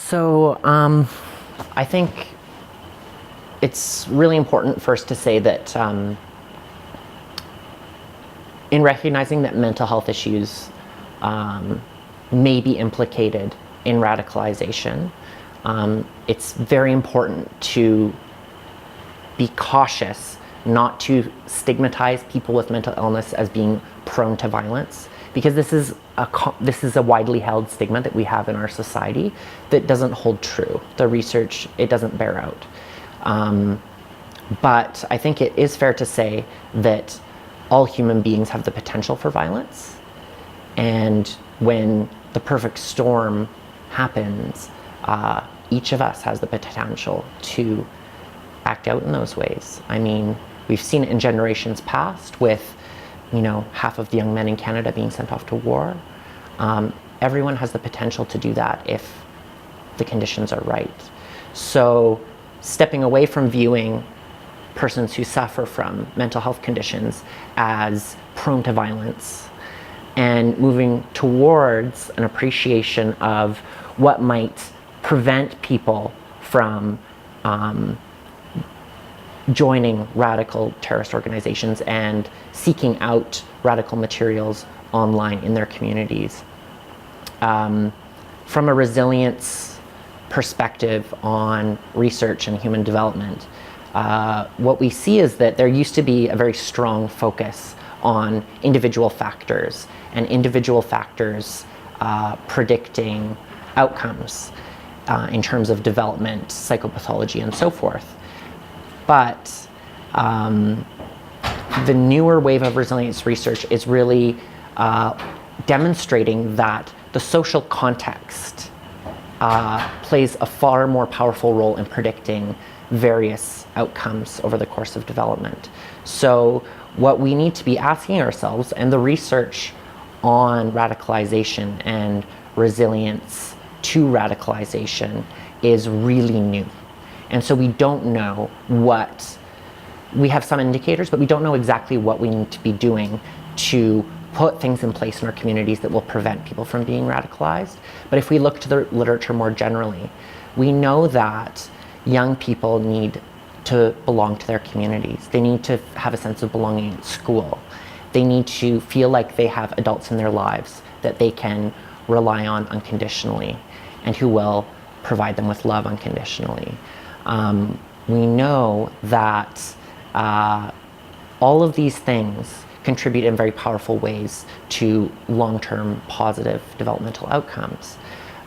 So I think it's really important first to say that in recognizing that mental health issues may be implicated in radicalization, it's very important to be cautious not to stigmatize people with mental illness as being prone to violence, because this is a widely held stigma that we have in our society that doesn't hold true. The research, it doesn't bear out. But I think it is fair to say that all human beings have the potential for violence, and when the perfect storm happens, each of us has the potential to act out in those ways. I mean, we've seen it in generations past with, half of the young men in Canada being sent off to war. Everyone has the potential to do that if the conditions are right. So stepping away from viewing persons who suffer from mental health conditions as prone to violence and moving towards an appreciation of what might prevent people from joining radical terrorist organizations and seeking out radical materials online in their communities. From a resilience perspective on research and human development, what we see is that there used to be a very strong focus on individual factors and individual factors predicting outcomes in terms of development, psychopathology, and so forth. But the newer wave of resilience research is really demonstrating that the social context plays a far more powerful role in predicting various outcomes over the course of development. So what we need to be asking ourselves, and the research on radicalization and resilience to radicalization is really new. And so we don't know we have some indicators, but we don't know exactly what we need to be doing to put things in place in our communities that will prevent people from being radicalized. But if we look to the literature more generally, we know that young people need to belong to their communities. They need to have a sense of belonging at school. They need to feel like they have adults in their lives that they can rely on unconditionally and who will provide them with love unconditionally. We know that all of these things contribute in very powerful ways to long-term positive developmental outcomes.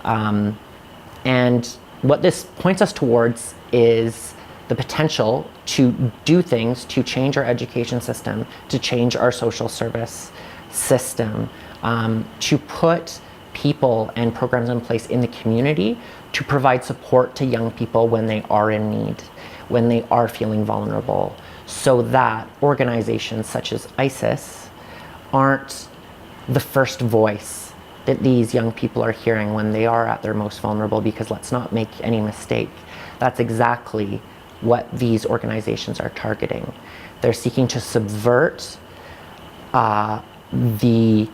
And what this points us towards is the potential to do things to change our education system, to change our social service system, to put people and programs in place in the community to provide support to young people when they are in need, when they are feeling vulnerable, so that organizations such as ISIS aren't the first voice that these young people are hearing when they are at their most vulnerable, because let's not make any mistake, that's exactly what these organizations are targeting. They're seeking to subvert the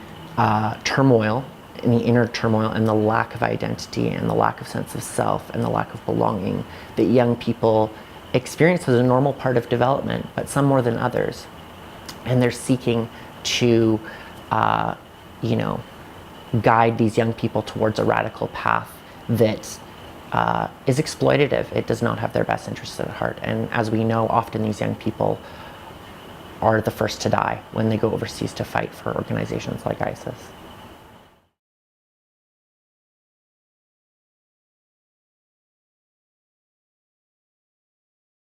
turmoil, and the inner turmoil, and the lack of identity, and the lack of sense of self, and the lack of belonging that young people experience as a normal part of development, but some more than others. And they're seeking to, guide these young people towards a radical path that is exploitative. It does not have their best interests at heart. And as we know, often these young people are the first to die when they go overseas to fight for organizations like ISIS.